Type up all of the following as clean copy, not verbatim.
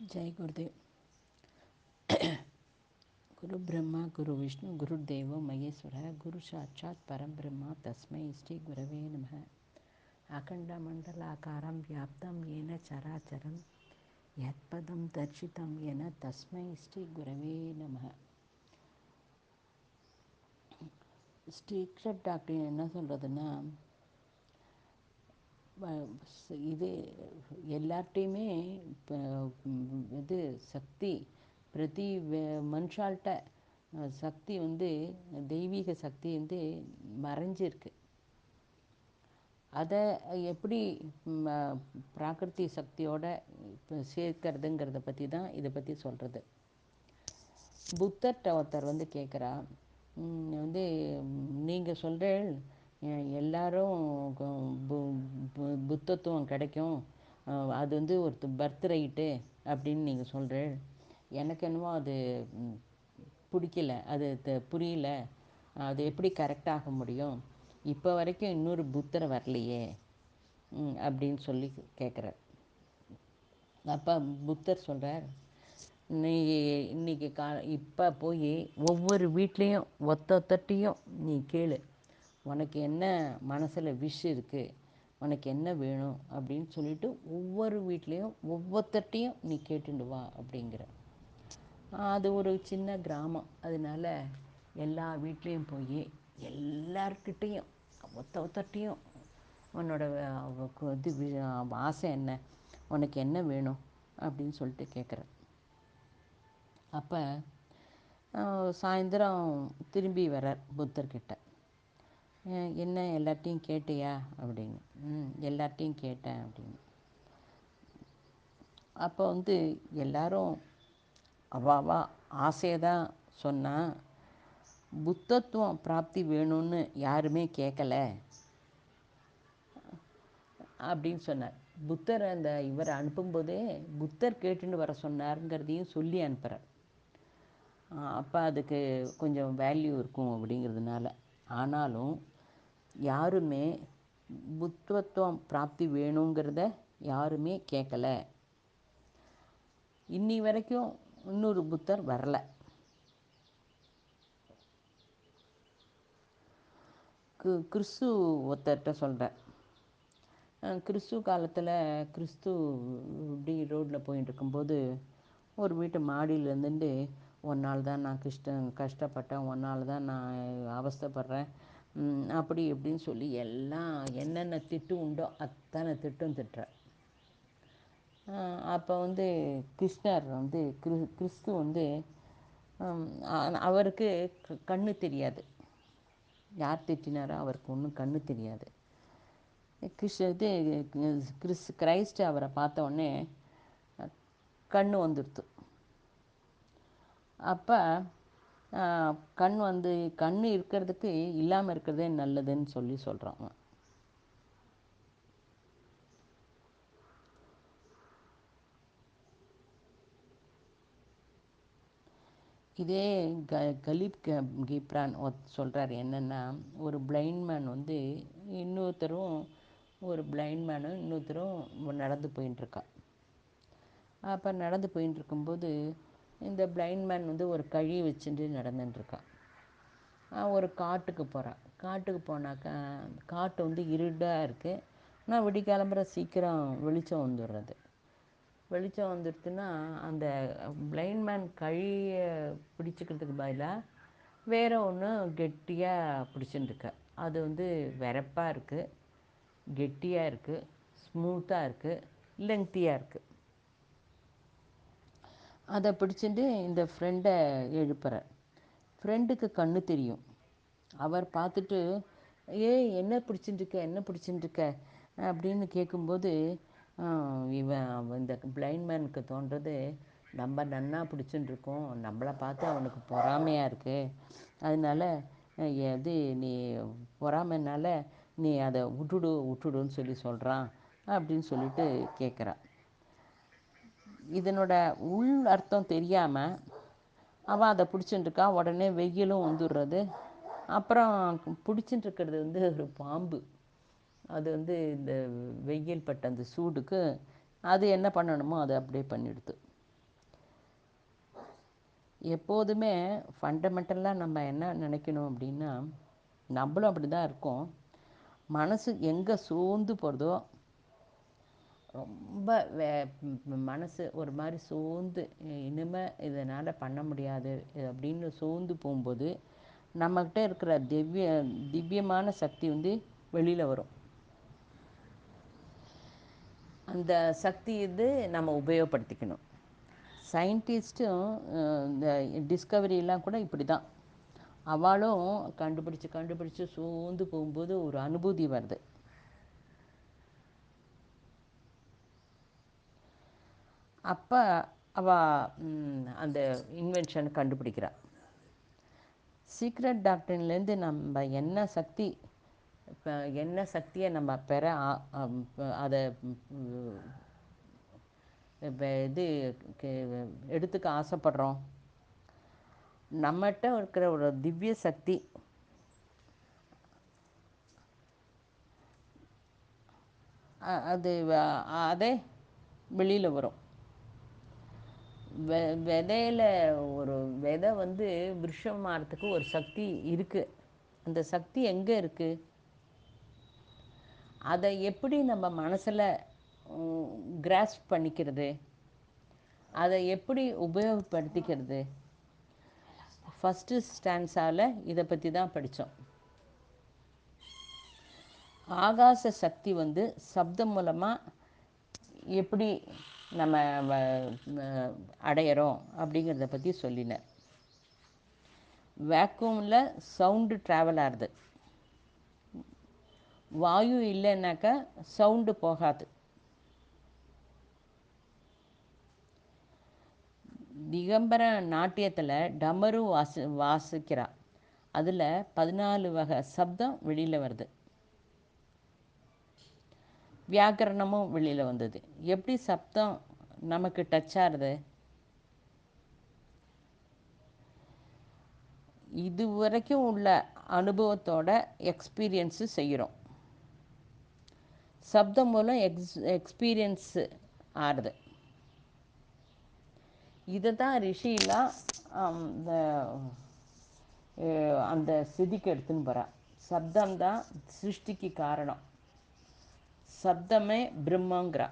जय गुरुदेव। गुरु ब्रह्मा गुरु विष्णु गुरुदेवो महेश्वरः गुरु साक्षात् परं ब्रह्म तस्मै श्री गुरवे नमः। अखण्डमण्डलाकारं व्याप्तं येन चराचरं यत्पदं दर्शितं येन तस्मै श्री गुरवे नमः. ஸ்ட்ரீக்ஷட் டாக்டர் என்ன சொல்கிறதுன்னா, இது எல்லார்ட்டையுமே இப்போ இது சக்தி பிரதி மனுஷால்கிட்ட சக்தி தெய்வீக சக்தி மறைஞ்சிருக்கு. அதை எப்படி பிராகிருதி சக்தியோட சேர்க்கிறதுங்கிறத பற்றி தான் இதை பற்றி சொல்கிறது. புத்தர்கிட்ட ஒருத்தர் கேட்குறா, நீங்கள் சொல்கிறேன் எல்லாரும் புத்தத்துவம் கிடைக்கும், அது ஒரு பர்த் ரைட்டு அப்படின்னு நீங்கள் சொல்கிறேன். எனக்கு என்னவோ அது பிடிக்கல, அது புரியல, அது எப்படி கரெக்டாக முடியும், இப்போ வரைக்கும் இன்னொரு புத்தரை வரலையே அப்படின்னு சொல்லி கேட்குறார். அப்போ புத்தர் சொல்கிறார், நீ இன்றைக்கி இப்போ போய் ஒவ்வொரு வீட்லேயும் ஒத்தொத்தட்டையும் நீ கேளு, உனக்கு என்ன மனசில் விஷ் இருக்குது, உனக்கு என்ன வேணும் அப்படின்னு சொல்லிவிட்டு ஒவ்வொரு வீட்லேயும் ஒவ்வொருத்தட்டையும் நீ கேட்டுண்டு வா அப்படிங்கிற. அது ஒரு சின்ன கிராமம், அதனால எல்லா வீட்லேயும் போய் எல்லார்கிட்டேயும் ஒத்தொத்தட்டையும் உன்னோட இது ஆசை என்ன, உனக்கு என்ன வேணும் அப்படின்னு சொல்லிட்டு கேட்குற. அப்போ சாயந்தரம் திரும்பி வரார் புத்தர்கிட்ட. என்ன எல்லார்ட்டையும் கேட்டியா அப்படின்னு. எல்லார்ட்டையும் கேட்டேன் அப்படின்னு. அப்போ எல்லாரும் அவாவா ஆசையை தான் சொன்னால், புத்தத்துவம் பிராப்தி வேணும்னு யாருமே கேட்கல அப்படின்னு சொன்னார். புத்தர் இவரை அனுப்பும்போதே புத்தர் கேட்டுன்னு வர சொன்னாருங்கிறதையும் சொல்லி அனுப்புகிறார். அப்போ அதுக்கு கொஞ்சம் வேல்யூ இருக்கும் அப்படிங்கிறதுனால. ஆனாலும் யாருமே புத்தத்துவம் பிராப்தி வேணுங்கிறத யாருமே கேட்கல. இன்னி வரைக்கும் இன்னொரு புத்தர் வரல. கிறிஸ்து ஒருத்தர்கிட்ட சொல்கிறேன். கிறிஸ்து காலத்தில் கிறிஸ்து இப்படி ரோட்டில் போயிட்டு இருக்கும்போது ஒரு வீட்டு மாடியில் இருந்துட்டு, ஒன்றால் தான் நான் கஷ்டப்பட்டேன், ஒன்றால் தான் நான் அவஸ்தைப்படுறேன், அப்படி இப்படின்னு சொல்லி எல்லாம் என்னென்ன திட்டு உண்டோ அத்தனை திட்டும் திட்டுறேன். அப்போ கிருஷ்ணர் கிறிஸ்து அவருக்கு கண்ணு தெரியாது, யார் திட்டினாரோ அவருக்கு ஒன்றும் கண்ணு தெரியாது. கிரைஸ்ட் அவரை பார்த்த உடனே கண்ணு வந்துடுது. அப்போ கண் இருக்கிறதுக்கு இல்லாமல் இருக்கிறதே நல்லதுன்னு சொல்லி சொல்கிறாங்க. இதே கலீப் கிப்ரான் சொல்கிறார் என்னென்னா, ஒரு பிளைண்ட் மேன் இன்னொருத்தரும் ஒரு பிளைண்ட் மேனும் இன்னொருத்தரும் நடந்து போயின்ட்டுருக்கா. அப்போ நடந்து போயின்ட்டுருக்கும்போது இந்த பிளைண்ட் மேன் ஒரு கழி வச்சுட்டு நடந்துட்டுருக்கா. ஒரு காட்டுக்கு போகிறான். காட்டுக்கு போனாக்கா காட்டு இருடாக இருக்குது. ஆனால் விடிக்காலம்புற சீக்கிரம் வெளிச்சம் வந்துடுறது. வெளிச்சம் வந்துடுச்சுன்னா அந்த பிளைண்ட் மேன் கழியை பிடிச்சிக்கிறதுக்கு பதிலாக வேறு ஒன்று கெட்டியாக பிடிச்சிட்டுருக்க. அது வெறப்பாக இருக்குது, கெட்டியாக இருக்குது, ஸ்மூத்தாக இருக்குது, லெங்க்த்தியாக இருக்குது. அதை பிடிச்சிட்டு இந்த ஃப்ரெண்டை எழுப்புறார். ஃப்ரெண்டுக்கு கண்ணு தெரியும். அவர் பார்த்துட்டு, என்ன பிடிச்சிட்டுருக்க அப்படின்னு கேட்கும்போது, இந்த பிளைண்ட் மேனுக்கு தோன்றது, நம்ம நன்னா பிடிச்சிட்டுருக்கோம், நம்மளை பார்த்து அவனுக்கு பொறாமையாக இருக்குது, அதனால நீ பொறாமைனால நீ அதை விட்டுடுன்னு சொல்லி சொல்கிறான் அப்படின்னு சொல்லிட்டு கேட்குறான். இதனோட உள் அர்த்தம் தெரியாமல் அவன் அதை பிடிச்சிட்டுருக்கா. உடனே வெயிலும் வந்துடுறது. அப்புறம் பிடிச்சிட்டுருக்கிறது ஒரு பாம்பு. அது இந்த வெயில் பட்ட அந்த சூடுக்கு அது என்ன பண்ணணுமோ அதை அப்படியே பண்ணிடுது. எப்போதுமே ஃபண்டமெண்டலாக நம்ம என்ன நினைக்கணும் அப்படின்னா, நம்மளும் அப்படி தான் இருக்கோம். மனசு எங்கே சோர்ந்து போகிறதோ, ரொம்ப மனசு ஒரு மாதிரி சோர்ந்து இனிமேல் இதனால் பண்ண முடியாது அப்படின்னு சோர்ந்து போகும்போது, நம்மக்கிட்ட இருக்கிற திவ்யமான சக்தி வந்து வெளியில் வரும். அந்த சக்தி இது நம்ம உபயோகப்படுத்திக்கணும். சயின்டிஸ்ட்டும் இந்த டிஸ்கவரிலாம் கூட இப்படி தான். அவளும் கண்டுபிடிச்சு கண்டுபிடிச்சு சோர்ந்து போகும்போது ஒரு அனுபூதி வருது. அப்போ அந்த இன்வென்ஷனை கண்டுபிடிக்கிறா. சீக்ரெட் டாக்டர்லேருந்து நம்ம என்ன சக்தி, இப்போ என்ன சக்தியை நம்ம பெற அதை இது எடுத்துக்க ஆசைப்படுறோம். நம்மகிட்ட இருக்கிற ஒரு திவ்ய சக்தி அது அதே வெளியில் வரும். விதையில் ஒரு விதை வந்து விருஷம் மாறத்துக்கு ஒரு சக்தி இருக்குது. அந்த சக்தி எங்கே இருக்குது? அதை எப்படி நம்ம மனசில் கிராஸ்ப் பண்ணிக்கிறது, அதை எப்படி உபயோகப்படுத்திக்கிறது? ஃபஸ்ட்டு ஸ்டான்ஸால் இதை பற்றி தான் படித்தோம். ஆகாச சக்தி வந்து சப்தம் மூலமாக எப்படி நம்ம அடையிறோம் அப்படிங்கிறத பற்றி சொல்லினேன். வேக்யூமில் சவுண்டு ட்ராவல் ஆகுது. வாயு இல்லைன்னாக்கா சவுண்டு போகாது. திகம்பர நாட்டியத்தில் டமரு வாசிக்கிறா. அதில் 14 வகை சப்தம் வெளியில் வருது. வியாக்கரணமும் வெளியில் வந்தது. எப்படி சப்தம் நமக்கு டச் ஆகுது? இது வரைக்கும் உள்ள அனுபவத்தோட எக்ஸ்பீரியன்ஸு செய்கிறோம். சப்தம் மூலம் எக்ஸ்பீரியன்ஸு ஆறுது. இதை தான் ரிஷிலாம் அந்த சிதிக்கு எடுத்துன்னு போகிறா. சப்தம்தான் சிருஷ்டிக்கு காரணம். சப்தமே பிரம்மங்கிறா.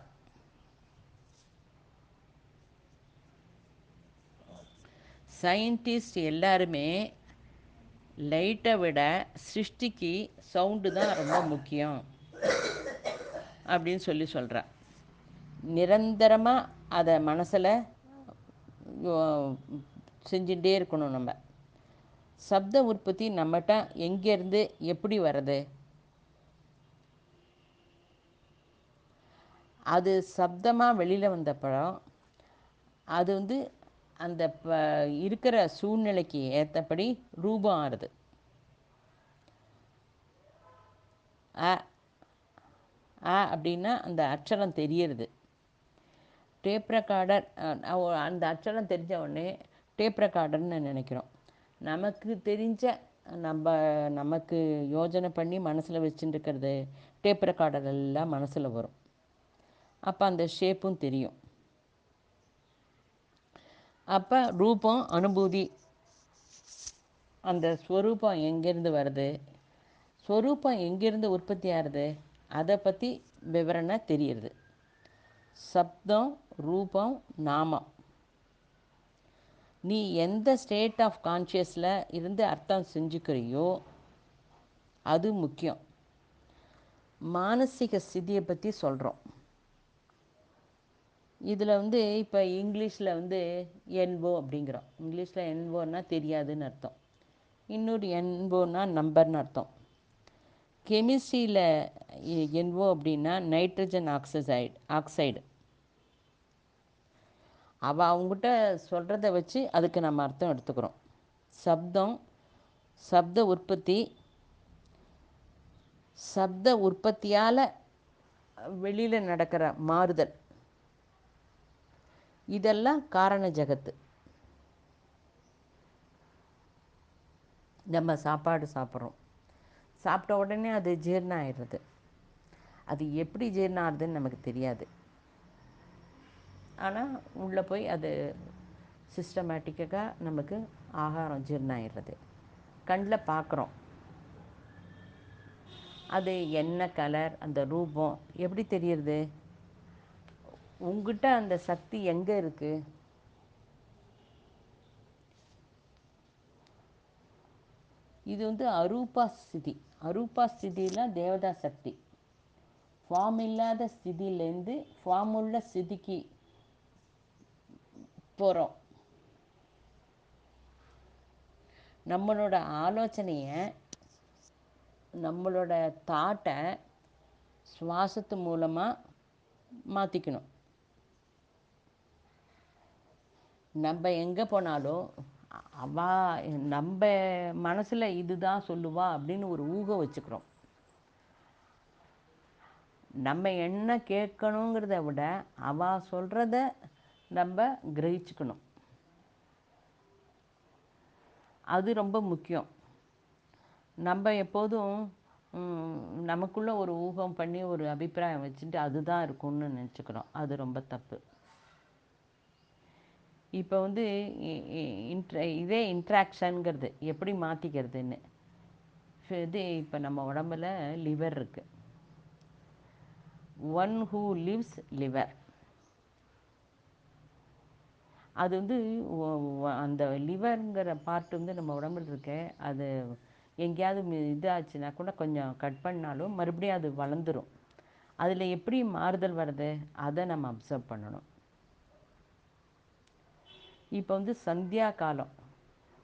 சயின்டிஸ்ட் எல்லாருமே லைட்டை விட சிருஷ்டிக்கு சவுண்டு தான் ரொம்ப முக்கியம் அப்படின்னு சொல்கிறா. நிரந்தரமாக அதை மனசில் செஞ்சுட்டே இருக்கணும். நம்ம சப்த உற்பத்தி நம்மகிட்ட எங்கேருந்து எப்படி வர்றது? அது சப்தமாக வெளியில் வந்தப்பறம் அது வந்து அந்த இருக்கிற சூழ்நிலைக்கு ஏற்றபடி ரூபம் ஆறுது. அப்படின்னா அந்த அச்சரம் தெரியறது. டேப் ரெக்கார்டர், அந்த அச்சரம் தெரிஞ்ச உடனே டேப் ரெக்கார்டர்னு நினைக்கிறோம். நமக்கு தெரிஞ்ச நமக்கு யோஜனை பண்ணி மனசில் வச்சுட்டுருக்கிறது டேப் ரெக்கார்டர் எல்லாம் மனசில் வரும். அப்போ அந்த ஷேப்பும் தெரியும். அப்போ ரூபம், அனுபூதி, அந்த ஸ்வரூபம் எங்கேருந்து வருது, ஸ்வரூபம் எங்கேருந்து உற்பத்தி ஆகுது, அதை பற்றி விவரணை தெரியுது. சப்தம், ரூபம், நாமம். நீ எந்த ஸ்டேட் ஆஃப் கான்ஷியஸில் இருந்து அர்த்தம் செஞ்சுக்கிறியோ அது முக்கியம். மானசீக ஸ்திதியை பற்றி சொல்கிறோம். இதில் வந்து இப்போ இங்கிலீஷில் வந்து என்ஓ அப்படிங்கிறோம். இங்கிலீஷில் என்ஓன்னா தெரியாதுன்னு அர்த்தம். இன்னொரு என்ஓன்னா நம்பர்னு அர்த்தம். கெமிஸ்ட்ரியில் என்ஓ அப்படின்னா நைட்ரஜன் ஆக்சைடு. அவங்ககிட்ட சொல்கிறத வச்சு அதுக்கு நம்ம அர்த்தம் எடுத்துக்கிறோம். சப்தம், சப்த உற்பத்தி, சப்த உற்பத்தியால் வெளியில் நடக்கிற மாறுதல், இதெல்லாம் காரண ஜகத்து. நம்ம சாப்பாடு சாப்பிட்றோம், சாப்பிட்ட உடனே அது ஜீரணம் ஆயிடுறது. அது எப்படி ஜீரணம் ஆகுதுன்னு நமக்கு தெரியாது. ஆனால் உள்ளே போய் அது சிஸ்டமேட்டிக்காக நமக்கு ஆகாரம் ஜீரணம் ஆயிடுறது. கண்ணில் பார்க்குறோம், அது என்ன கலர், அந்த ரூபம் எப்படி தெரியுறது? உங்ககிட்ட அந்த சக்தி எங்கே இருக்குது? இது வந்து அரூபா ஸ்திதி. அரூபா ஸ்திதியில் தேவதா சக்தி. ஃபார்ம் இல்லாத ஸ்திதியிலேருந்து ஃபார்ம் உள்ள ஸ்திதிக்கு போகிறோம். நம்மளோட ஆலோசனையை, நம்மளோட தாட்டை சுவாசத்து மூலமாக மாற்றிக்கணும். நம்ம எங்கே போனாலும் அவா நம்ம மனசில் இதுதான் சொல்லுவா அப்படின்னு ஒரு ஊகம் வச்சுக்கிறோம். நம்ம என்ன கேட்கணுங்கிறத விட அவள் சொல்கிறத நம்ம கிரகிச்சுக்கணும். அது ரொம்ப முக்கியம். நம்ம எப்போதும் நமக்குள்ளே ஒரு ஊகம் பண்ணி ஒரு அபிப்பிராயம் வச்சுட்டு அதுதான் இருக்கும்னு நினச்சிக்கிறோம். அது ரொம்ப தப்பு. இப்போ வந்து இதே இன்ட்ராக்ஷனுங்கிறது எப்படி மாற்றிக்கிறதுன்னு, இது இப்போ நம்ம உடம்புல லிவர் இருக்குது. One who lives liver. அது வந்து அந்த லிவருங்கிற பார்ட் வந்து நம்ம உடம்புல இருக்க, அது எங்கேயாவது இதாச்சுன்னா கூட கொஞ்சம் கட் பண்ணாலும் மறுபடியும் அது வளர்ந்துடும். அதில் எப்படி மாறுதல் வருது அதை நம்ம அப்சர்வ் பண்ணணும். இப்போ வந்து சந்தியா காலம்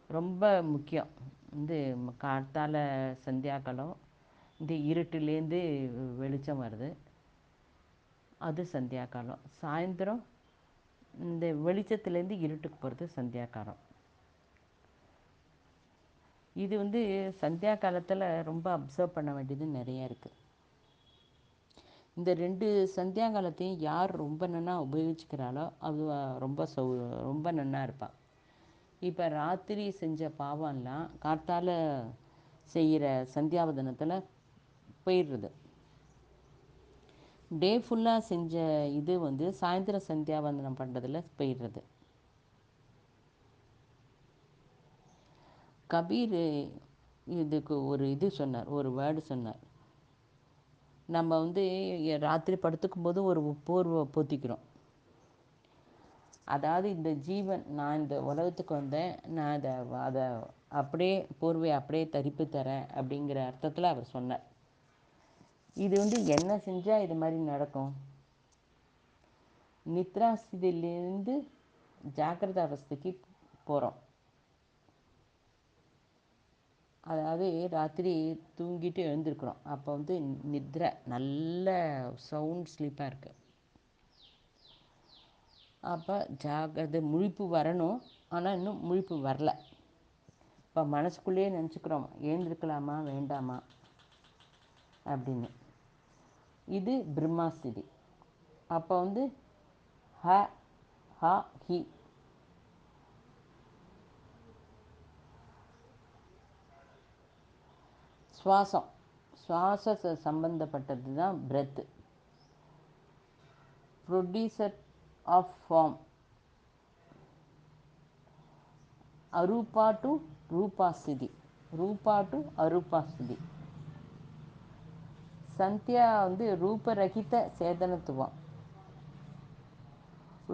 ரொம்ப முக்கியம். வந்து காத்தால சந்தியா காலம், இந்த இருட்டுலேருந்து வெளிச்சம் வருது, அது சந்தியா காலம். சாயந்தரம் இந்த வெளிச்சத்துலேருந்து இருட்டுக்கு போகிறது சந்தியா காலம். இது வந்து சந்தியா காலத்தில் ரொம்ப அப்சர்வ் பண்ண வேண்டியது நிறைய இருக்குது. இந்த 2 சந்தியா காலத்தையும் யார் ரொம்ப நன்னா உபயோகிச்சுக்கிறாளோ அது ரொம்ப நன்னா இருப்பாள். இப்போ ராத்திரி செஞ்ச பாவம்லாம் காத்தால செய்கிற சந்தியாவதனத்தில் போயிடுறது. டே ஃபுல்லாக செஞ்ச இது வந்து சாயந்தரம் சந்தியாவந்தனம் பண்ணுறதுல போயிடுறது. கபீர் இதுக்கு ஒரு இது சொன்னார், ஒரு வேர்டு சொன்னார். நம்ம வந்து ராத்திரி படுத்துக்கும்போது ஒரு போர்வை போத்திக்கிறோம். அதாவது இந்த ஜீவன், நான் இந்த உலகத்துக்கு வந்தேன், நான் அதை அப்படியே போர்வையை அப்படியே தரிப்பு தரேன் அப்படிங்கிற அர்த்தத்தில் அவர் சொன்னார். இது வந்து என்ன செஞ்சால் இது மாதிரி நடக்கும்? நித்ராஸ்தியிலேருந்து ஜாக்கிரத அவஸ்தைக்கு போகிறோம். அதாவது ராத்திரி தூங்கிட்டு எழுந்திருக்கிறோம், அப்போ வந்து நித்ரை நல்ல சவுண்ட் ஸ்லீப்பாக இருக்குது. அப்போ ஜாகிரதை முழிப்பு வரணும், ஆனால் இன்னும் முழிப்பு வரல. இப்போ மனசுக்குள்ளேயே நினச்சிக்கிறோம், எழுந்திருக்கலாமா வேண்டாமா அப்படின்னு. இது பிரம்மாஸ்திதி. அப்போ வந்து ஹ ஹா ஹி சுவாச சம்பந்தப்பட்டது தான் பிரெத்து. Producer of form. அரூபா டு ரூபாஸ்திதி, ரூபா டு அரூபாஸ்திதி. சந்தியா வந்து ரூபரகித சேதனத்துவம்,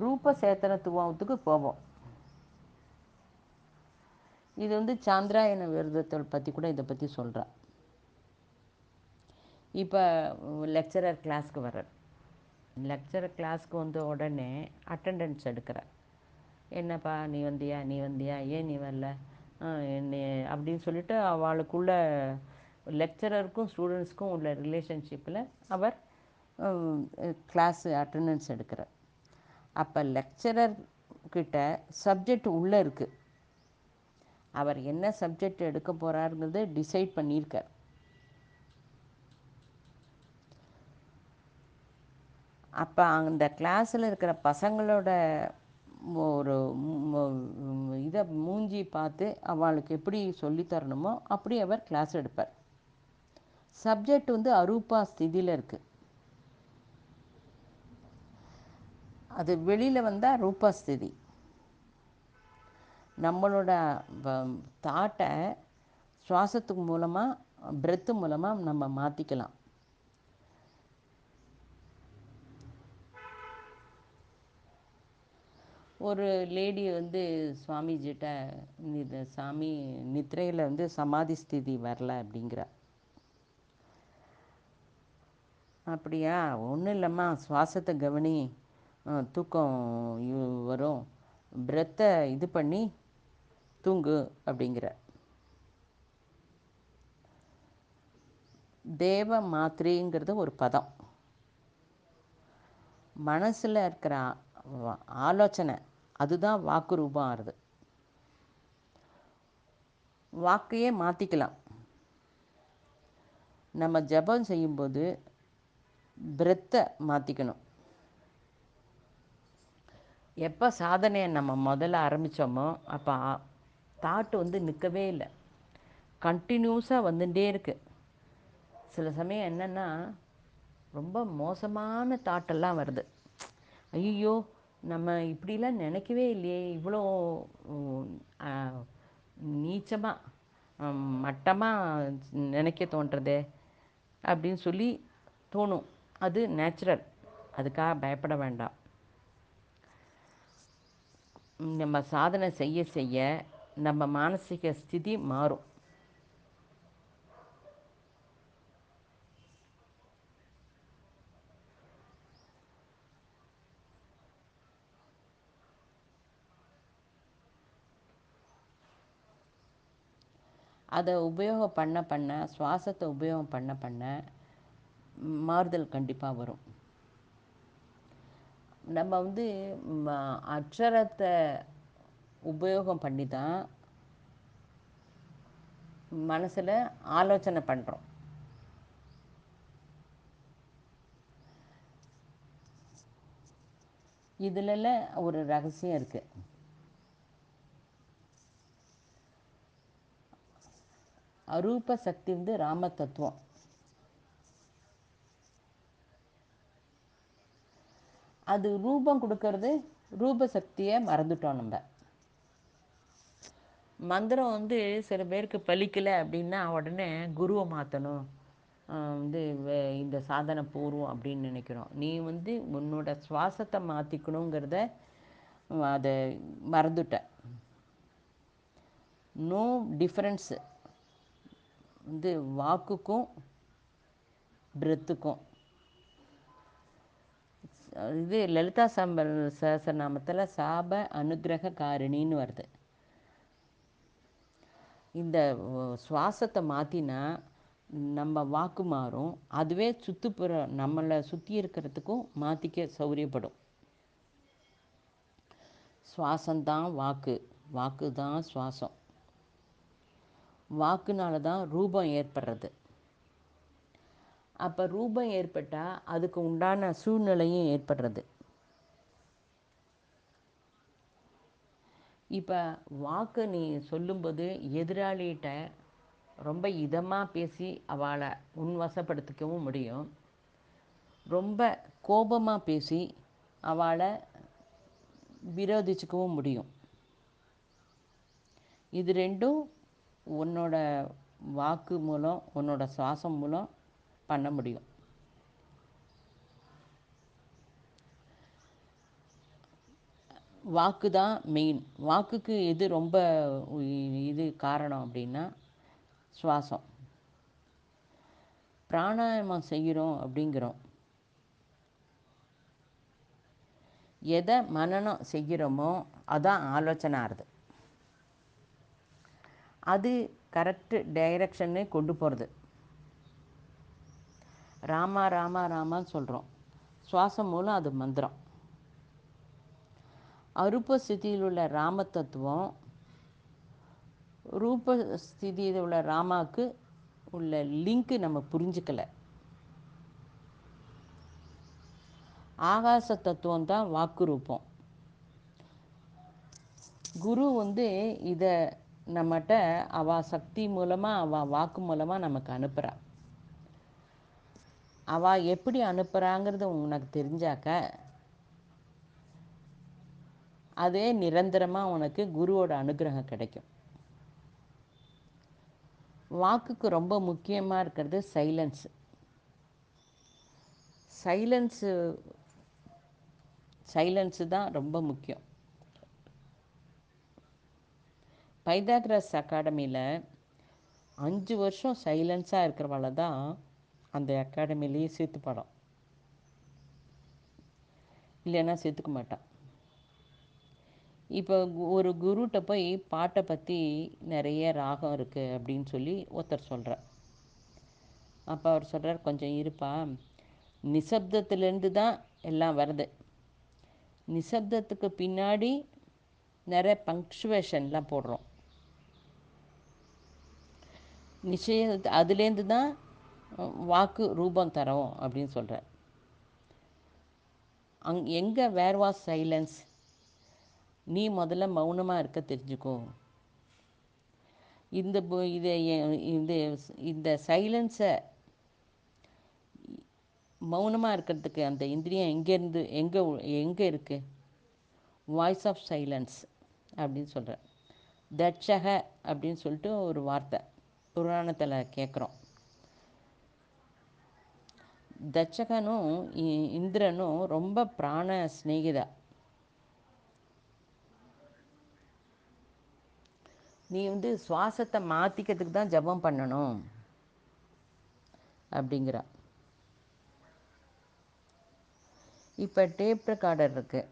ரூப சேத்தனத்துவத்துக்கு போவோம். இது வந்து சாந்திராயன விரதத்தை பற்றி கூட இதை பற்றி சொல்கிறேன். இப்போ லெக்சரர் கிளாஸ்க்கு வர்றார். லெக்சரர் கிளாஸ்க்கு வந்த உடனே அட்டெண்டன்ஸ் எடுக்கிறார். என்னப்பா நீ வந்தியா, நீ வந்தியா, ஏன் நீ வரல, என்ன அப்படின்னு சொல்லிட்டு அவளுக்குள்ள லெக்சரருக்கும் ஸ்டூடெண்ட்ஸ்க்கும் உள்ள ரிலேஷன்ஷிப்பில் அவர் கிளாஸு அட்டெண்டன்ஸ் எடுக்கிறார். அப்போ லெக்சரர் கிட்ட சப்ஜெக்ட் உள்ளே இருக்குது. அவர் என்ன சப்ஜெக்ட் எடுக்க போகிறாருங்கிறத டிசைட் பண்ணியிருக்கார். அப்போ அந்த கிளாஸில் இருக்கிற பசங்களோட ஒரு இதை மூஞ்சி பார்த்து அவளுக்கு எப்படி சொல்லித்தரணுமோ அப்படி அவர் கிளாஸ் எடுப்பார். சப்ஜெக்ட் வந்து அரூபா ஸ்திதியில் இருக்குது. அது வெளியில் வந்தால் ரூபா ஸ்திதி. நம்மளோட தாட்டை சுவாசத்துக்கு மூலமாக பிரெத்து மூலமாக நம்ம மாற்றிக்கலாம். ஒரு லேடி வந்து சுவாமிஜிட்ட, இது சாமி நித்திரையில் வந்து சமாதி ஸ்திதி வரல அப்படிங்கிற. அப்படியா, ஒன்றும் இல்லைம்மா, சுவாசத்தை கவனி, தூக்கம் வரும், பிரெத்தை இது பண்ணி தூங்கு அப்படிங்கிற. தேவ மாத்திரைங்கிறது ஒரு பதம். மனசில் இருக்கிற ஆலோசனை அதுதான் வாக்கு ரூபம் ஆறுது. வாக்கையே மாற்றிக்கலாம். நம்ம ஜபம் செய்யும்போது பிரெத்தை மாற்றிக்கணும். எப்போ சாதனையை நம்ம முதல்ல ஆரம்பித்தோமோ அப்போ தாட்டு வந்து நிற்கவே இல்லை, கண்டினியூஸாக வந்துட்டே இருக்குது. சில சமயம் என்னென்னா ரொம்ப மோசமான தாட்டெல்லாம் வருது. ஐயோ, நம்ம இப்படிலாம் நினைக்கவே இல்லையே, இவ்வளோ நீச்சமாக மட்டமாக நினைக்க தோன்றதே அப்படின்னு சொல்லி தோணும். அது நேச்சுரல், அதுக்காக பயப்பட வேண்டாம். நம்ம சாதனை செய்ய செய்ய நம்ம மானசீக ஸ்திதி மாறும். அதை உபயோகம் பண்ண பண்ண, சுவாசத்தை உபயோகம் பண்ண பண்ண மாறுதல் கண்டிப்பாக வரும். நம்ம வந்து அட்சரத்தை உபயோகம் பண்ணி தான் மனசில் ஆலோசனை பண்ணுறோம். இதில் ஒரு ரகசியம் இருக்குது. அரூப சக்தி வந்து ராம தத்துவம். அது ரூபம் கொடுக்கறது, ரூப சக்தியை மறந்துட்டோம் நம்ம. மந்திரம் வந்து சில பேருக்கு பலிக்கலை அப்படின்னா உடனே குருவை மாற்றணும், வந்து இந்த சாதனை பூர்வம் அப்படின்னு நினைக்கிறோம். நீ வந்து உன்னோட சுவாசத்தை மாற்றிக்கணுங்கிறத அதை மறந்துட்ட. நோ டிஃப்ரென்ஸு வந்து வாக்குக்கும் பிரெத்துக்கும். இது லலிதா சஹஸ்ரநாமத்தில் சாப அனுகிரக காரிணின்னு வருது. இந்த சுவாசத்தை மாற்றினா நம்ம வாக்கு மாறும். அதுவே சுற்றுப்புற நம்மளை சுற்றி இருக்கிறதுக்கும் மாற்றிக்க சௌரியப்படும். சுவாசந்தான் வாக்கு, வாக்கு தான் சுவாசம். வாக்குனால தான் ரூபம் ஏற்படுறது. அப்போ ரூபம் ஏற்பட்டால் அதுக்கு உண்டான சூழ்நிலையும் ஏற்படுறது. இப்போ வாக்கு நீ சொல்லும்போது எதிராளிகிட்ட ரொம்ப இதமாக பேசி அவளை உன்வசப்படுத்திக்கவும் முடியும், ரொம்ப கோபமாக பேசி அவளை விரோதிச்சுக்கவும் முடியும். இது ரெண்டும் உன்னோட வாக்கு மூலம், உன்னோட சுவாசம் மூலம் பண்ண முடியும். வாக்கு தான் மெயின். வாக்குக்கு எது ரொம்ப இது காரணம் அப்படின்னா சுவாசம். பிராணாயாமம் செய்கிறோம் அப்படிங்கிறோம், எதை மனனம் செய்கிறோமோ அதான் ஆலோசனை ஆறுது. அது கரெக்டு டைரக்ஷன்னு கொண்டு போகிறது. ராமா ராமா ராமான்னு சொல்கிறோம், சுவாசம் மூலம் அது மந்திரம். அரூப ஸ்திதியில் உள்ள ராம தத்துவம் ரூப ஸ்திதியில் உள்ள ராமாவுக்கு உள்ள லிங்க்கு நம்ம புரிஞ்சுக்கலை. ஆகாச தத்துவம் தான் வாக்கு ரூபம். குரு வந்து இதை நம்மகிட்ட அவள் சக்தி மூலமாக, அவள் வாக்கு மூலமாக நமக்கு அனுப்புகிறா. அவள் எப்படி அனுப்புகிறாங்கிறது உனக்கு தெரிஞ்சாக்க அதே நிரந்தரமாக உனக்கு குருவோட அனுகிரகம் கிடைக்கும். வாக்குக்கு ரொம்ப முக்கியமாக இருக்கிறது சைலன்ஸு. சைலன்ஸு சைலன்ஸு தான் ரொம்ப முக்கியம். பைதாகரஸ் அகாடமியில் 5 வருஷம் சைலன்ஸாக இருக்கிறவள தான் அந்த அகாடமிலேயே சேர்த்துப்பாடாம். இல்லைன்னா சேர்த்துக்க மாட்டான். இப்போ ஒரு குருட்ட போய் பாட்டை பற்றி நிறைய ராகம் இருக்குது அப்படின்னு சொல்லி ஒருத்தர் சொல்கிறார். அப்போ அவர் சொல்கிறார், கொஞ்சம் இருப்பா, நிசப்தத்திலேருந்து தான் எல்லாம் வருது. நிசப்தத்துக்கு பின்னாடி நிறைய பங்க்சுவேஷன்லாம் போடுறோம். நிச்சய அதுலேருந்து தான் வாக்கு ரூபம் தரோம் அப்படின்னு சொல்கிறார். எங்கே வேர் வாஸ் சைலன்ஸ்? நீ முதல்ல மௌனமாக இருக்க தெரிஞ்சுக்கோ. இந்த இந்த இந்த சைலன்ஸை மௌனமாக இருக்கிறதுக்கு அந்த இந்திரியம் எங்கேருந்து எங்கே இருக்குது? வாய்ஸ் ஆஃப் சைலன்ஸ் அப்படின்னு சொல்கிறேன். தட்சக அப்படின்னு சொல்லிட்டு ஒரு வார்த்தை புராணத்தில் கேட்குறோம். தட்சகனும் இந்திரனும் ரொம்ப பிராண ஸ்நேகிதா. நீ சுவாசத்தை மாற்றிக்கிறதுக்கு தான் ஜபம் பண்ணணும் அப்படிங்கிறா. இப்போ டேப் ரெக்கார்டர் இருக்குது.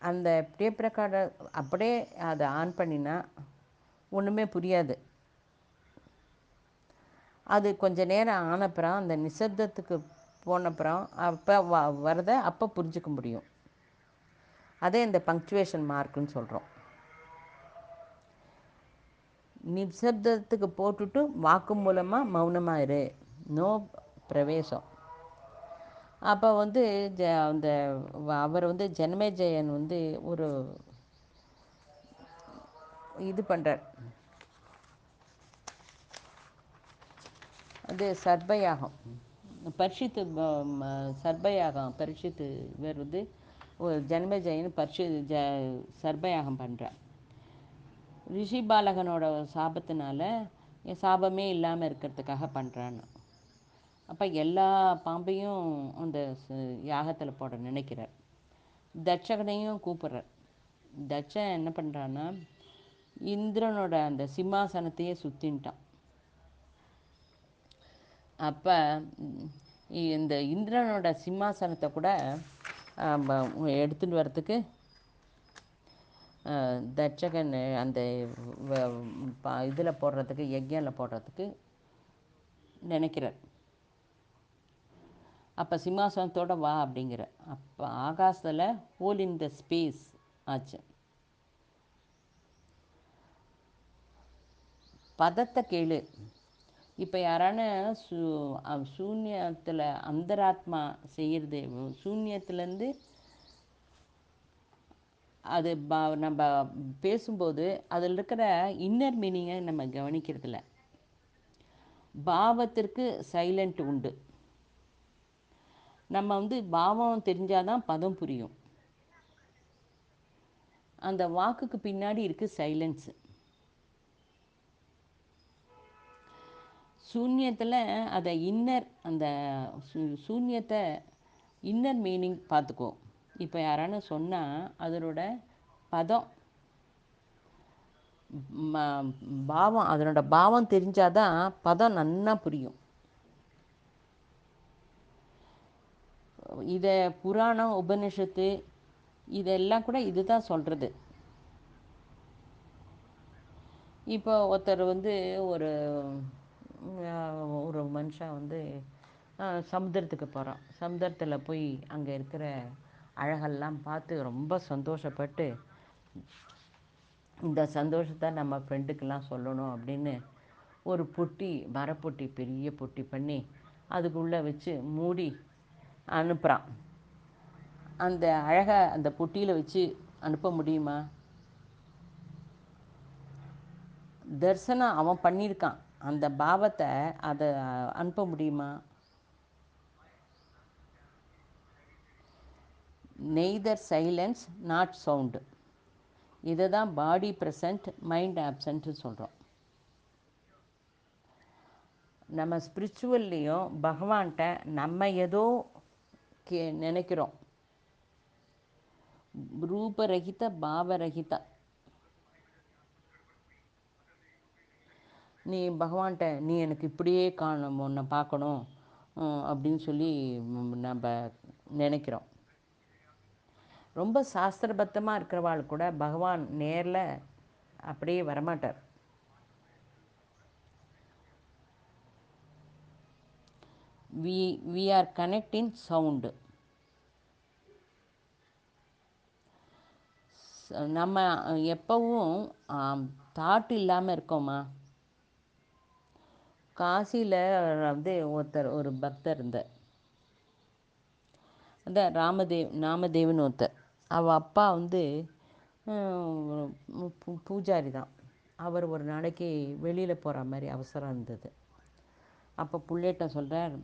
அந்த டேப் ரெக்கார்டர் அப்படியே அதை ஆன் பண்ணினா ஒன்றுமே புரியாது. அது கொஞ்சம் நேரம் ஆனப்புறம் அந்த நிசப்தத்துக்கு போனப்புறம் அப்போ வரதை அப்போ புரிஞ்சிக்க முடியும். அதே இந்த பங்க்சுவேஷன் மார்க்குன்னு சொல்கிறோம். நிசப்தத்துக்கு போட்டுட்டு வாக்கு மூலமாக மௌனமாக இரு, நோ பிரவேசம். அப்போ அந்த அவர் ஜனமேஜயன் ஒரு இது பண்ணுறார். அது சர்பயாகம், பரிஷித்து சர்பயாகம், பரிஷித்து இவர் ஒரு ஜனமேஜயன் சர்பயாகம் பண்ணுறார். ரிஷி பாலகனோட சாபத்தினால சாபமே இல்லாமல் இருக்கிறதுக்காக பண்ணுறான்னு. அப்போ எல்லா பாம்பையும் அந்த யாகத்தில் போட நினைக்கிறார். தட்சகனையும் கூப்பிட்றார். தட்சன் என்ன பண்ணுறான்னா, இந்திரனோட அந்த சிம்மாசனத்தையே சுற்றின்ட்டான். அப்போ இந்த இந்திரனோட சிம்மாசனத்தை கூட எடுத்துகிட்டு வரத்துக்கு தட்சகன் அந்த இதில் போடுறதுக்கு யஜ்ஞில் போடுறதுக்கு நினைக்கிறார். அப்போ சிம்மாசனத்தோடு வா அப்படிங்கிற. அப்போ ஆகாசத்தில் ஹோல் இன் த ஸ்பேஸ் ஆச்சு. பதத்தை கேளு. இப்போ யாரான சூன்யத்தில் அந்தராத்மா செய்கிறது, சூன்யத்துலேருந்து அது நம்ம பேசும்போது அதில் இருக்கிற இன்னர் மீனிங்கை நம்ம கவனிக்கிறதில்ல. பாவத்திற்கு சைலண்ட் உண்டு. நம்ம பாவம் தெரிஞ்சாதான் பதம் புரியும். அந்த வாக்குக்கு பின்னாடி இருக்குது சைலன்ஸு. சூன்யத்தில் அதை அந்த சூன்யத்தை இன்னர் மீனிங் பார்த்துக்கோ. இப்போ யாரானு சொன்னால் அதனோட பதம் பாவம், அதனோட பாவம் தெரிஞ்சாதான் பதம் நன்னா புரியும். இதை புராணம், உபனிஷத்து இதெல்லாம் கூட இதுதான் சொல்கிறது. இப்போ ஒருத்தர் ஒரு ஒரு மனுஷன் சமுத்திரத்துக்கு போகிறான். சமுத்திரத்தில் போய் அங்கே இருக்கிற அழகெல்லாம் பார்த்து ரொம்ப சந்தோஷப்பட்டு, இந்த சந்தோஷத்தை நம்ம ஃப்ரெண்டுக்கெல்லாம் சொல்லணும் அப்படின்னு ஒரு பொட்டி, மரப்பொட்டி, பெரிய பொட்டி பண்ணி அதுக்குள்ளே வச்சு மூடி அனுப்புகிறான். அந்த அழகை அந்த பொட்டியில் வச்சு அனுப்ப முடியுமா? தரிசனம் அவன் பண்ணியிருக்கான், அந்த பாவத்தை அதை அனுப்ப முடியுமா? Neither silence not sound. இதை தான் பாடி ப்ரெசன்ட் மைண்ட் ஆப்சண்ட்டு சொல்கிறோம். நம்ம ஸ்பிரிச்சுவல்லையும் பகவான்கிட்ட நம்ம ஏதோ நினைக்கிறோம். ரூபரகித பாவரகித. நீ பகவான்கிட்ட நீ எனக்கு இப்படியே காணும் உன்னை பார்க்கணும் அப்படின்னு சொல்லி நம்ம நினைக்கிறோம். ரொம்ப சாஸ்திரபத்தமாக இருக்கிறவாள் கூட பகவான் நேரில் அப்படியே வரமாட்டார். We are connecting sound. நம்ம எப்பவும் தாட் இல்லாமல் இருக்கோமா? காசியில் வந்து ஒரு பக்தர் இருந்தார். அந்த நாமதேவன் ஒருத்தர். அவள் அப்பா வந்து பூஜாரி தான். அவர் ஒரு நாளைக்கு வெளியில் போகிற மாதிரி அவசரம் இருந்தது. அப்போ புள்ளேட்ட சொல்கிறார்,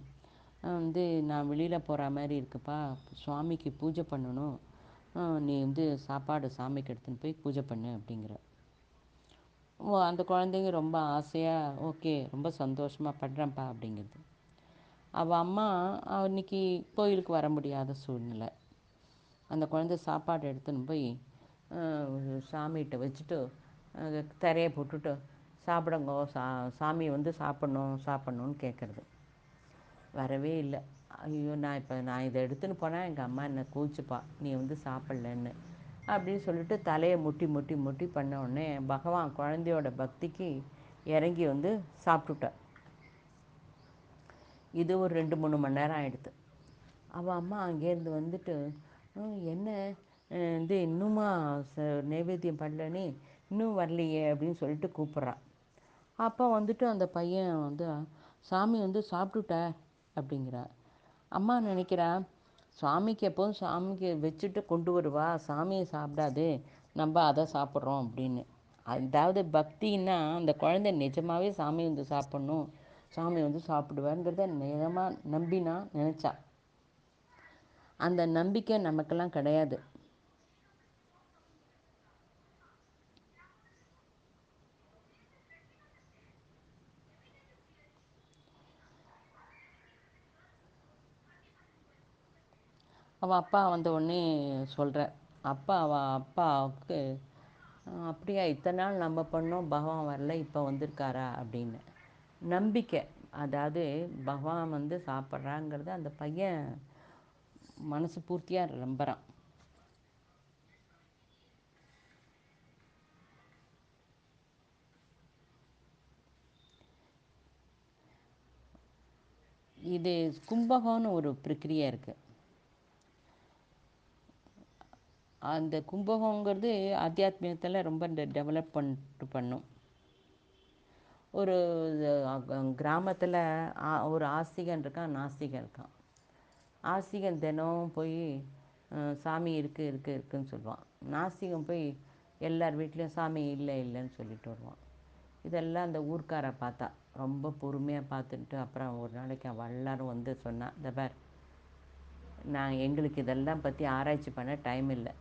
வந்து நான் வெளியில் போகிற மாதிரி இருக்குப்பா, சுவாமிக்கு பூஜை பண்ணணும், நீ வந்து சாப்பாடு சாமிக்கு எடுத்துன்னு போய் பூஜை பண்ணு அப்படிங்கிற. அந்த குழந்தைங்க ரொம்ப ஆசையாக ஓகே ரொம்ப சந்தோஷமாக பண்ணுறேன்ப்பா அப்படிங்கிறது. அவள் அம்மா அன்றைக்கி கோயிலுக்கு வர முடியாத சூழ்நிலை. அந்த குழந்தை சாப்பாடு எடுத்துன்னு போய் சாமிகிட்ட வச்சுட்டு திரையை போட்டுட்டு சாப்பிடுங்கோ சாமி வந்து சாப்பிட்ணுன்னு கேட்குறது. வரவே இல்லை. ஐயோ நான் இதை எடுத்துன்னு போனால் எங்கள் அம்மா என்னை கூச்சிப்பா, நீ வந்து சாப்பிட்லன்னு அப்படின்னு சொல்லிட்டு தலையை முட்டி முட்டி முட்டி பண்ண உடனே பகவான் குழந்தையோட பக்திக்கு இறங்கி வந்து சாப்பிட்டுட்டார். இது ஒரு 2-3 மணி நேரம் ஆகிடுது. அவள் அம்மா அங்கேருந்து வந்துட்டு, என்ன இது இன்னுமா நைவேத்தியம் பண்ணலனே, இன்னும் வரலையே அப்படின்னு சொல்லிட்டு கூப்பிட்றான். அப்போ வந்துட்டு அந்த பையன் வந்து சாமி வந்து சாப்பிட்டுட்ட அப்படிங்கிறா. அம்மா நினைக்கிறா, சாமிக்கு எப்போதும் சாமிக்கு வச்சுட்டு கொண்டு வருவா, சாமியை சாப்பிடாது, நம்ம அதை சாப்பிட்றோம் அப்படின்னு. அதாவது பக்தின்னா அந்த குழந்தை நிஜமாகவே சாமி வந்து சாப்பிட்ணும், சாமி வந்து சாப்பிடுவாருங்கிறத நிஜமாக நம்பினா நினச்சா. அந்த நம்பிக்கை நமக்கெல்லாம் கிடையாது. அவள் அப்பா வந்த உடனே சொல்கிற. அவள் அப்பாவுக்கு அப்படியா இத்தனை நாள் நம்ம பண்ணோம் பகவான் வரல, இப்போ வந்திருக்காரா அப்படின்னு நம்பிக்கை. அதாவது பகவான் வந்து சாப்பிட்றாங்கிறது அந்த பையன் மனசு பூர்த்தியாக நம்புகிறான். இது கும்பகம்னு ஒரு பிரக்கிரியை இருக்குது. அந்த கும்பகங்கிறது ஆத்தியாத்மியத்தில் ரொம்ப டெவலப் பண்ணும். ஒரு கிராமத்தில் ஒரு ஆஸ்திகன் இருக்கான், நாஸ்திகன் இருக்கான். ஆஸ்திகன் தினம் போய் சாமி இருக்குன்னு சொல்லுவான். நாஸ்திகன் போய் எல்லார் வீட்லேயும் சாமி இல்லைன்னு சொல்லிட்டு வருவான். இதெல்லாம் அந்த ஊர்க்காரை பார்த்தா ரொம்ப பொறுமையாக பார்த்துட்டு அப்புறம் ஒரு நாளைக்கு அவள் எல்லாரும் வந்து சொன்னான், இந்த பார், நான் எங்களுக்கு இதெல்லாம் பற்றி ஆராய்ச்சி பண்ண டைம் இல்லை,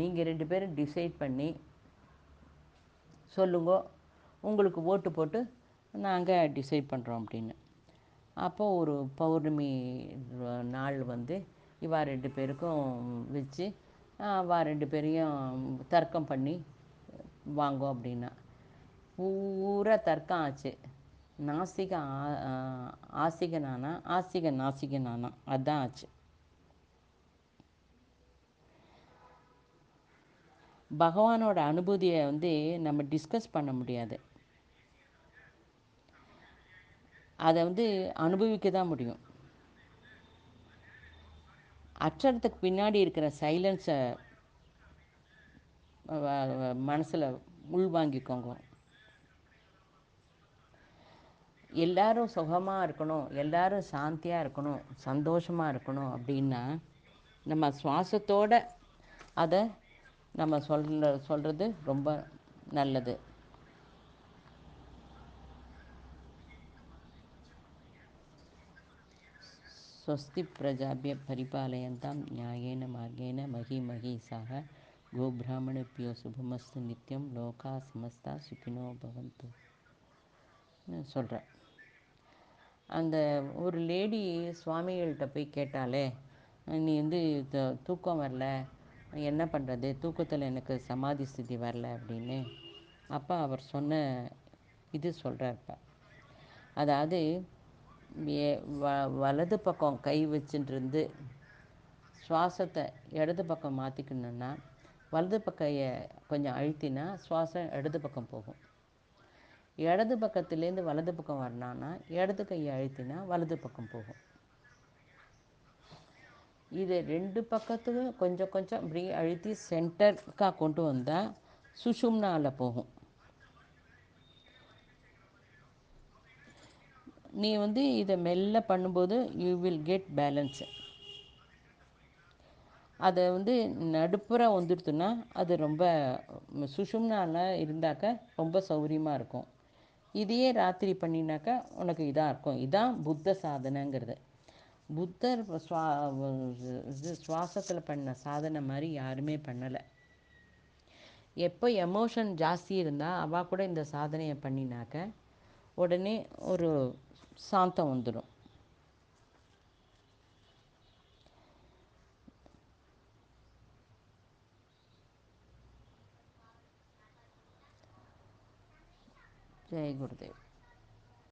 நீங்கள் 2 பேரும் டிசைட் பண்ணி சொல்லுங்க, உங்களுக்கு ஓட்டு போட்டு நாங்கள் டிசைட் பண்ணுறோம் அப்படின்னு. அப்போது ஒரு பௌர்ணமி நாள் வந்து இவா 2 பேருக்கும் வச்சு அவா 2 பேரையும் தர்க்கம் பண்ணி வாங்கோ அப்படின்னா. பூரா தர்க்கம் ஆச்சு. நாஸ்திகன் ஆஸ்திகனானா, ஆஸ்திகன் நாஸ்திகனானா, அதுதான் ஆச்சு. பகவானோட அனுபூதியை வந்து நம்ம டிஸ்கஸ் பண்ண முடியாது. அதை வந்து அனுபவிக்க தான் முடியும். அச்சரத்துக்கு பின்னாடி இருக்கிற சைலன்ஸை மனசில் உள்வாங்கிக்கோங்க. எல்லாரும் சுகமாக இருக்கணும், எல்லாரும் சாந்தியாக இருக்கணும், சந்தோஷமாக இருக்கணும் அப்படின்னா நம்ம சுவாசத்தோடு அதை நம்ம சொல்கிறது ரொம்ப நல்லது. स्वस्ति प्रजाभ्य परिपालयन्तां न्यायेन मार्गेण महीमहीसाः गोब्राह्मणेभ्यो शुभमस्तु नित्यं लोकाः समस्ता सुखिनो பவந்து சொல்கிறேன். அந்த ஒரு லேடி சுவாமிகள்கிட்ட போய் கேட்டாலே, நீ வந்து தூக்கம் வரல, என்ன பண்ணுறது, தூக்கத்தில் எனக்கு சமாதி ஸ்திதி வரல அப்படின்னு. அப்போ அவர் சொன்ன இது சொல்கிறார்ப்ப, அதாவது வலது பக்கம் கை வச்சுட்டு சுவாசத்தை இடது பக்கம் மாற்றிக்கணுன்னா வலது பக்கையை கொஞ்சம் அழுத்தினா சுவாசம் இடது பக்கம் போகும். இடது பக்கத்துலேருந்து வலது பக்கம் வரணுன்னா இடது கையை அழுத்தினா வலது பக்கம் போகும். இது ரெண்டு பக்கத்துக்கும் கொஞ்சம் கொஞ்சம் அப்படி அழுத்தி சென்டருக்காக கொண்டு வந்தால் சுஷும்னாவில் போகும். நீ வந்து இதை மெல்ல பண்ணும்போது யூ வில் கெட் பேலன்ஸு. அதை வந்து நடுப்புற வந்துடுத்துன்னா அது ரொம்ப சுஷும்னால இருந்தாக்க ரொம்ப சௌகரியமாக இருக்கும். இதையே ராத்திரி பண்ணினாக்கா உனக்கு இதாக இருக்கும். இதான் புத்த சாதனைங்கிறது. புத்தர் இது சுவாசத்தில் பண்ண சாதனை மாதிரி யாருமே பண்ணலை. எப்போ எமோஷன் ஜாஸ்தி இருந்தால் அவள் கூட இந்த சாதனையை பண்ணினாக்க உடனே ஒரு சாந்தம் வந்துடும். ஜெய் குருதேவ்.